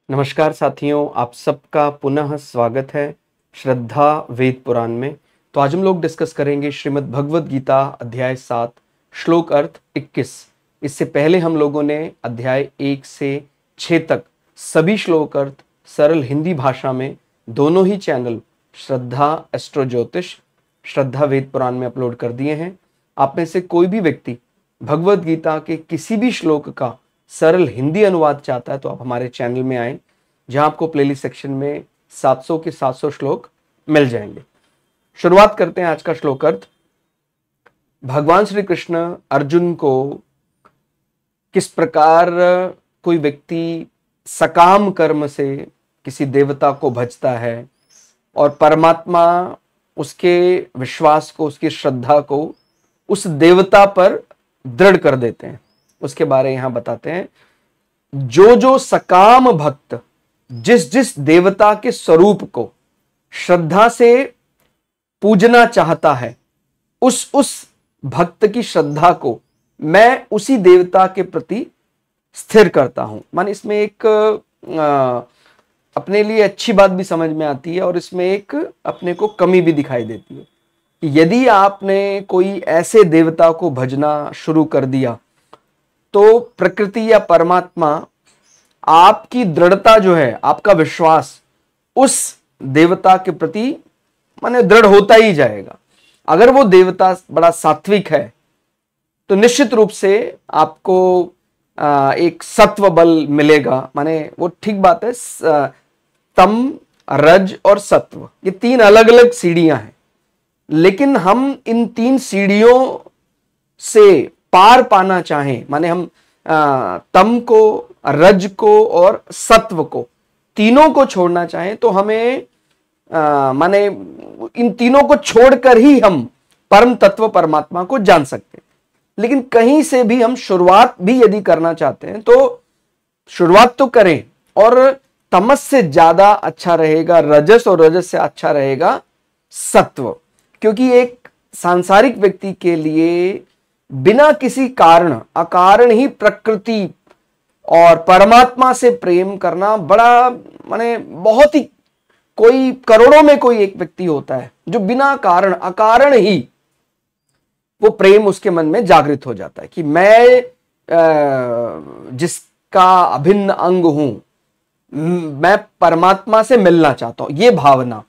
नमस्कार साथियों, आप सबका पुनः स्वागत है श्रद्धा वेद पुराण में। तो आज हम लोग डिस्कस करेंगे श्रीमद् भगवद गीता अध्याय 7 श्लोक अर्थ 21। इससे पहले हम लोगों ने अध्याय 1 से 6 तक सभी श्लोक अर्थ सरल हिंदी भाषा में दोनों ही चैनल श्रद्धा एस्ट्रो ज्योतिष, श्रद्धा वेद पुराण में अपलोड कर दिए हैं। आप में से कोई भी व्यक्ति भगवद गीता के किसी भी श्लोक का सरल हिंदी अनुवाद चाहता है तो आप हमारे चैनल में आएं, जहां आपको प्लेलिस्ट सेक्शन में 700 के 700 श्लोक मिल जाएंगे। शुरुआत करते हैं आज का श्लोक अर्थ। भगवान श्री कृष्ण अर्जुन को किस प्रकार कोई व्यक्ति सकाम कर्म से किसी देवता को भजता है और परमात्मा उसके विश्वास को, उसकी श्रद्धा को उस देवता पर दृढ़ कर देते हैं, उसके बारे में यहां बताते हैं। जो सकाम भक्त जिस देवता के स्वरूप को श्रद्धा से पूजना चाहता है, उस भक्त की श्रद्धा को मैं उसी देवता के प्रति स्थिर करता हूं। मान इसमें एक अपने लिए अच्छी बात भी समझ में आती है और इसमें एक अपने को कमी भी दिखाई देती है कि यदि आपने कोई ऐसे देवता को भजना शुरू कर दिया तो प्रकृति या परमात्मा आपकी दृढ़ता जो है, आपका विश्वास उस देवता के प्रति माने दृढ़ होता ही जाएगा। अगर वो देवता बड़ा सात्विक है तो निश्चित रूप से आपको एक सत्व बल मिलेगा। माने वो ठीक बात है, तम, रज और सत्व ये तीन अलग अलग सीढ़ियां हैं, लेकिन हम इन तीन सीढ़ियों से पार पाना चाहें, माने हम तम को, रज को और सत्व को, तीनों को छोड़ना चाहें तो हमें माने इन तीनों को छोड़कर ही हम परम तत्व परमात्मा को जान सकते हैं। लेकिन कहीं से भी हम शुरुआत भी यदि करना चाहते हैं तो शुरुआत तो करें, और तमस से ज्यादा अच्छा रहेगा रजस और रजस से अच्छा रहेगा सत्व, क्योंकि एक सांसारिक व्यक्ति के लिए बिना किसी कारण, अकारण ही प्रकृति और परमात्मा से प्रेम करना बड़ा माने बहुत ही, कोई करोड़ों में कोई एक व्यक्ति होता है जो बिना कारण, अकारण ही वो प्रेम उसके मन में जागृत हो जाता है कि मैं जिसका अभिन्न अंग हूं, मैं परमात्मा से मिलना चाहता हूं, ये भावना।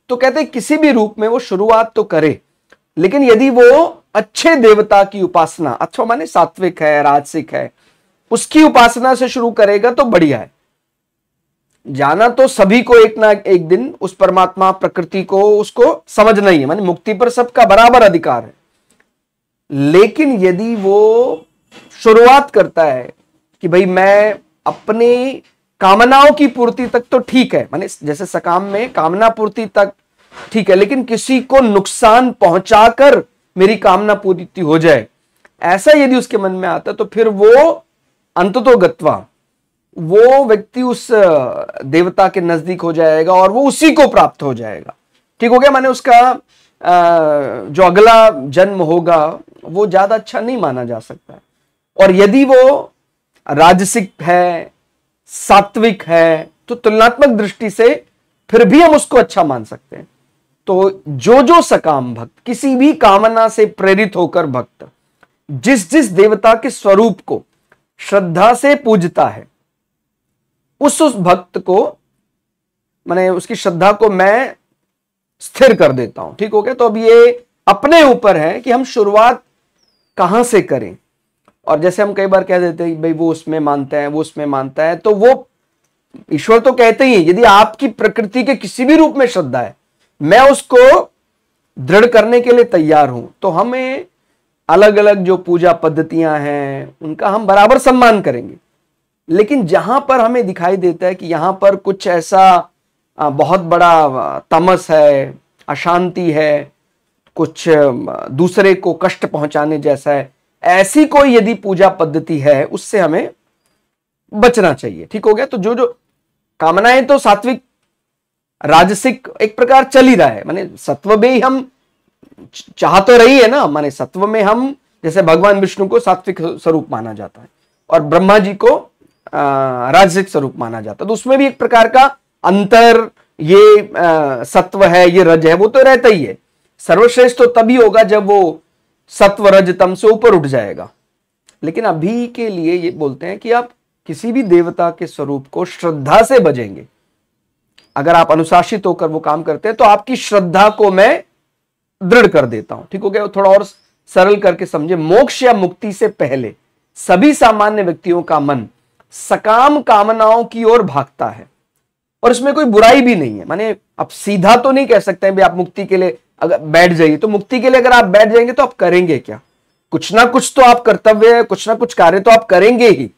तो कहते हैं किसी भी रूप में वो शुरुआत तो करे, लेकिन यदि वो अच्छे देवता की उपासना, अच्छा माने सात्विक है, राजसिक है, उसकी उपासना से शुरू करेगा तो बढ़िया है। जाना तो सभी को एक ना एक दिन उस परमात्मा प्रकृति को उसको समझना ही है, माने मुक्ति पर सबका बराबर अधिकार है। लेकिन यदि वो शुरुआत करता है कि भाई मैं अपनी कामनाओं की पूर्ति तक तो ठीक है, माने जैसे सकाम में कामना पूर्ति तक ठीक है, लेकिन किसी को नुकसान पहुंचाकर मेरी कामना पूर्ति हो जाए, ऐसा यदि उसके मन में आता तो फिर वो अंततोगत्वा वो व्यक्ति उस देवता के नजदीक हो जाएगा और वो उसी को प्राप्त हो जाएगा। ठीक हो गया, माने उसका जो अगला जन्म होगा वो ज्यादा अच्छा नहीं माना जा सकता। और यदि वो राजसिक है, सात्विक है, तो तुलनात्मक दृष्टि से फिर भी हम उसको अच्छा मान सकते हैं। तो जो सकाम भक्त, किसी भी कामना से प्रेरित होकर भक्त जिस देवता के स्वरूप को श्रद्धा से पूजता है, उस भक्त को माने उसकी श्रद्धा को मैं स्थिर कर देता हूं। ठीक हो गया। तो अब ये अपने ऊपर है कि हम शुरुआत कहां से करें। और जैसे हम कई बार कह देते हैं भाई वो उसमें मानता है, वो उसमें मानता है, तो वो ईश्वर तो कहते ही यदि आपकी प्रकृति के किसी भी रूप में श्रद्धा है, मैं उसको दृढ़ करने के लिए तैयार हूं। तो हमें अलग अलग जो पूजा पद्धतियां हैं उनका हम बराबर सम्मान करेंगे, लेकिन जहां पर हमें दिखाई देता है कि यहां पर कुछ ऐसा बहुत बड़ा तमस है, अशांति है, कुछ दूसरे को कष्ट पहुंचाने जैसा है, ऐसी कोई यदि पूजा पद्धति है उससे हमें बचना चाहिए। ठीक हो गया। तो जो कामनाएं तो सात्विक राजसिक एक प्रकार चल ही रहा है, माने सत्व में ही हम चाह तो रही है ना, माने सत्व में हम जैसे भगवान विष्णु को सात्विक स्वरूप माना जाता है और ब्रह्मा जी को राजसिक स्वरूप माना जाता है। तो उसमें भी एक प्रकार का अंतर, ये सत्व है, ये रज है, वो तो रहता ही है। सर्वश्रेष्ठ तो तभी होगा जब वो सत्व रज तम से ऊपर उठ जाएगा। लेकिन अभी के लिए ये बोलते हैं कि आप किसी भी देवता के स्वरूप को श्रद्धा से भजेंगे, अगर आप अनुशासित होकर वो काम करते हैं तो आपकी श्रद्धा को मैं दृढ़ कर देता हूं। ठीक हो गया? थोड़ा और सरल करके समझे। मोक्ष या मुक्ति से पहले सभी सामान्य व्यक्तियों का मन सकाम कामनाओं की ओर भागता है, और इसमें कोई बुराई भी नहीं है। माने अब सीधा तो नहीं कह सकते हैं भी आप मुक्ति के लिए अगर बैठ जाइए, तो मुक्ति के लिए अगर आप बैठ जाएंगे तो आप करेंगे क्या? कुछ ना कुछ तो आप कर्तव्य, कुछ ना कुछ कार्य तो आप करेंगे ही।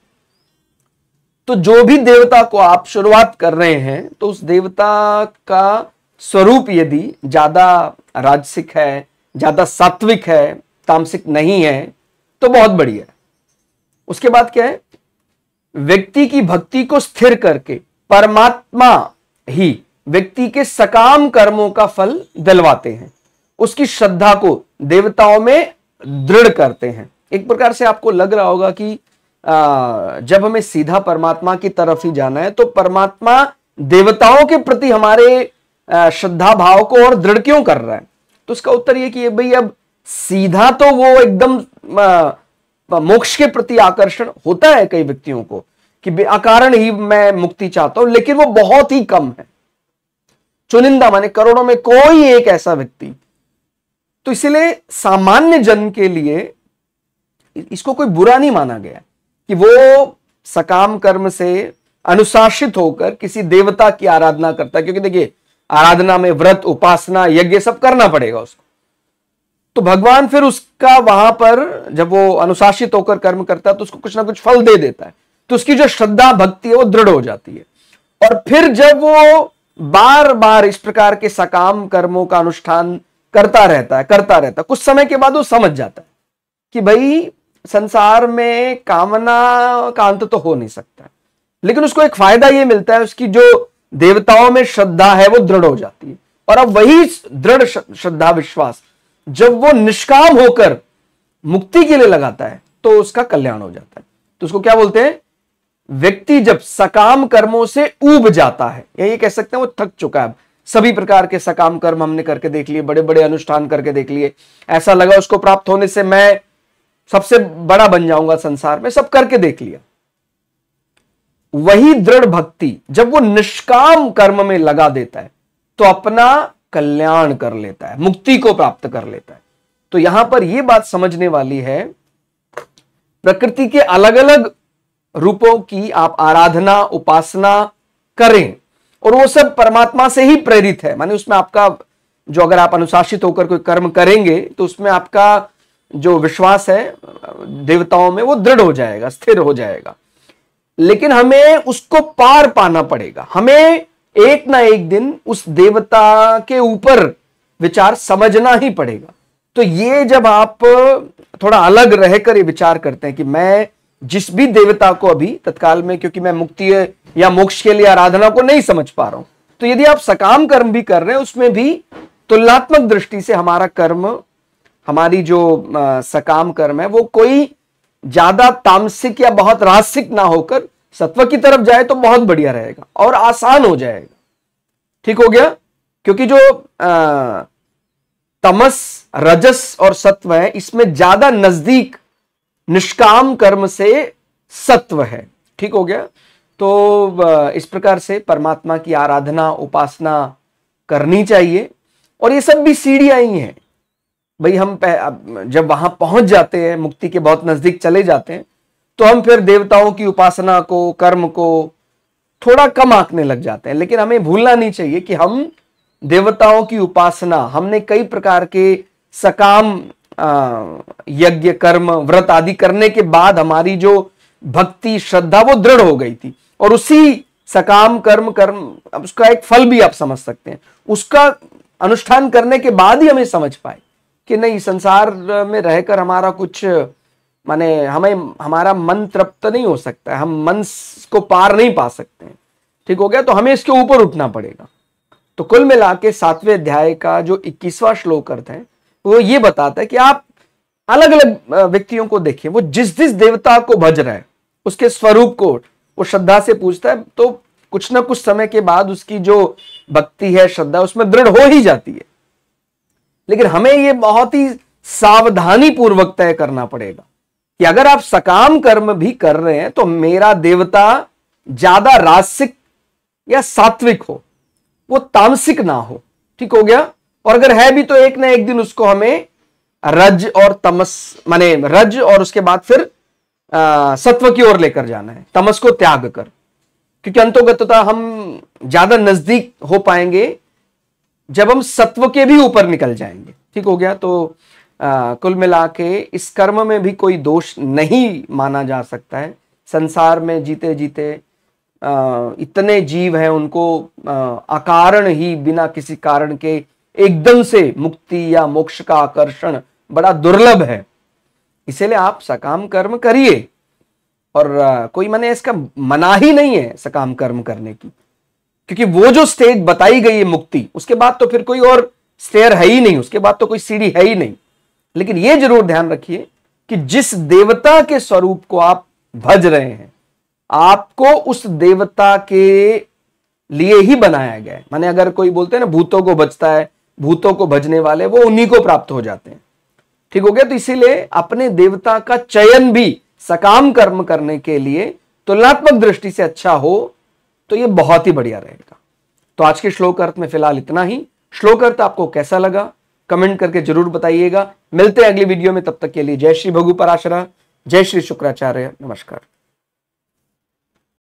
तो जो भी देवता को आप शुरुआत कर रहे हैं, तो उस देवता का स्वरूप यदि ज्यादा राजसिक है, ज्यादा सात्विक है, तामसिक नहीं है, तो बहुत बढ़िया है। उसके बाद क्या है? व्यक्ति की भक्ति को स्थिर करके परमात्मा ही व्यक्ति के सकाम कर्मों का फल दिलवाते हैं, उसकी श्रद्धा को देवताओं में दृढ़ करते हैं। एक प्रकार से आपको लग रहा होगा कि जब हमें सीधा परमात्मा की तरफ ही जाना है, तो परमात्मा देवताओं के प्रति हमारे श्रद्धा भाव को और दृढ़ क्यों कर रहा है? तो उसका उत्तर यह कि भाई अब सीधा तो वो एकदम मोक्ष के प्रति आकर्षण होता है कई व्यक्तियों को कि अकारण ही मैं मुक्ति चाहता हूं, लेकिन वो बहुत ही कम है, चुनिंदा, माने करोड़ों में कोई एक ऐसा व्यक्ति। तो इसलिए सामान्य जन के लिए इसको कोई बुरा नहीं माना गया कि वो सकाम कर्म से अनुशासित होकर किसी देवता की आराधना करता है, क्योंकि देखिए आराधना में व्रत, उपासना, यज्ञ सब करना पड़ेगा उसको। तो भगवान फिर उसका वहां पर जब वो अनुशासित होकर कर्म करता है तो उसको कुछ ना कुछ फल दे देता है, तो उसकी जो श्रद्धा भक्ति है वो दृढ़ हो जाती है। और फिर जब वो बार बार इस प्रकार के सकाम कर्मों का अनुष्ठान करता रहता है, कुछ समय के बाद वो समझ जाता है कि भाई संसार में कामना का अंत तो हो नहीं सकता, लेकिन उसको एक फायदा ये मिलता है, उसकी जो देवताओं में श्रद्धा है वो दृढ़ हो जाती है। और अब वही दृढ़ श्रद्धा विश्वास जब वो निष्काम होकर मुक्ति के लिए लगाता है तो उसका कल्याण हो जाता है। तो उसको क्या बोलते हैं? व्यक्ति जब सकाम कर्मों से ऊब जाता है, या ये कह सकते हैं वो थक चुका है। सभी प्रकार के सकाम कर्म हमने करके देख लिए, बड़े बड़े अनुष्ठान करके देख लिए, ऐसा लगा उसको प्राप्त होने से मैं सबसे बड़ा बन जाऊंगा संसार में, सब करके देख लिया। वही दृढ़ भक्ति जब वो निष्काम कर्म में लगा देता है तो अपना कल्याण कर लेता है, मुक्ति को प्राप्त कर लेता है। तो यहां पर यह बात समझने वाली है, प्रकृति के अलग अलग रूपों की आप आराधना, उपासना करें, और वो सब परमात्मा से ही प्रेरित है। माने उसमें आपका जो, अगर आप अनुशासित होकर कोई कर्म करेंगे तो उसमें आपका जो विश्वास है देवताओं में वो दृढ़ हो जाएगा, स्थिर हो जाएगा। लेकिन हमें उसको पार पाना पड़ेगा, हमें एक ना एक दिन उस देवता के ऊपर विचार समझना ही पड़ेगा। तो ये जब आप थोड़ा अलग रहकर ये विचार करते हैं कि मैं जिस भी देवता को अभी तत्काल में, क्योंकि मैं मुक्ति या मोक्ष के लिए आराधना को नहीं समझ पा रहा हूं, तो यदि आप सकाम कर्म भी कर रहे हैं उसमें भी तुलनात्मक दृष्टि से हमारा कर्म, हमारी जो सकाम कर्म है वो कोई ज्यादा तामसिक या बहुत राजसिक ना होकर सत्व की तरफ जाए तो बहुत बढ़िया रहेगा और आसान हो जाएगा। ठीक हो गया? क्योंकि जो तमस, रजस और सत्व है, इसमें ज्यादा नजदीक निष्काम कर्म से सत्व है। ठीक हो गया? तो इस प्रकार से परमात्मा की आराधना, उपासना करनी चाहिए। और ये सब भी सीढ़ियां ही हैं भाई। हम जब वहां पहुंच जाते हैं, मुक्ति के बहुत नजदीक चले जाते हैं, तो हम फिर देवताओं की उपासना को, कर्म को थोड़ा कम आंकने लग जाते हैं। लेकिन हमें भूलना नहीं चाहिए कि हम देवताओं की उपासना, हमने कई प्रकार के सकाम यज्ञ, कर्म, व्रत आदि करने के बाद हमारी जो भक्ति, श्रद्धा वो दृढ़ हो गई थी, और उसी सकाम कर्म उसका एक फल भी आप समझ सकते हैं। उसका अनुष्ठान करने के बाद ही हमें समझ पाए कि नहीं, संसार में रहकर हमारा कुछ, माने हमारा मन तृप्त नहीं हो सकता है, हम मन को पार नहीं पा सकते हैं। ठीक हो गया? तो हमें इसके ऊपर उठना पड़ेगा। तो कुल मिला के 7वें अध्याय का जो 21वां श्लोक अर्थ है वो ये बताता है कि आप अलग अलग व्यक्तियों को देखिए, वो जिस जिस देवता को भज रहा है उसके स्वरूप को वो श्रद्धा से पूजता है तो कुछ ना कुछ समय के बाद उसकी जो भक्ति है, श्रद्धा, उसमें दृढ़ हो ही जाती है। लेकिन हमें ये बहुत ही सावधानी पूर्वक तय करना पड़ेगा कि अगर आप सकाम कर्म भी कर रहे हैं तो मेरा देवता ज्यादा रासिक या सात्विक हो, वो तामसिक ना हो। ठीक हो गया। और अगर है भी तो एक ना एक दिन उसको हमें रज और तमस, माने रज और उसके बाद फिर सत्व की ओर लेकर जाना है, तमस को त्याग कर, क्योंकि अंतोगतता हम ज्यादा नजदीक हो पाएंगे जब हम सत्व के भी ऊपर निकल जाएंगे। ठीक हो गया। तो कुल मिला के इस कर्म में भी कोई दोष नहीं माना जा सकता है। संसार में जीते जीते इतने जीव हैं, उनको अकारण ही बिना किसी कारण के एकदम से मुक्ति या मोक्ष का आकर्षण बड़ा दुर्लभ है। इसीलिए आप सकाम कर्म करिए, और कोई मैंने इसका मना ही नहीं है सकाम कर्म करने की, क्योंकि वो जो स्टेज बताई गई है मुक्ति, उसके बाद तो फिर कोई और स्टेयर है ही नहीं, उसके बाद तो कोई सीढ़ी है ही नहीं। लेकिन ये जरूर ध्यान रखिए कि जिस देवता के स्वरूप को आप भज रहे हैं, आपको उस देवता के लिए ही बनाया गया है। माने अगर कोई बोलते हैं ना भूतों को भजता है, भूतों को भजने वाले वो उन्हीं को प्राप्त हो जाते हैं। ठीक हो गया। तो इसीलिए अपने देवता का चयन भी सकाम कर्म करने के लिए तुलनात्मक दृष्टि से अच्छा हो तो ये बहुत ही बढ़िया रहेगा। तो आज के श्लोक अर्थ में फिलहाल इतना ही। श्लोक अर्थ आपको कैसा लगा कमेंट करके जरूर बताइएगा। मिलते हैं अगली वीडियो में, तब तक के लिए जय श्री भगु पराशरा, जय श्री शुक्राचार्य, नमस्कार।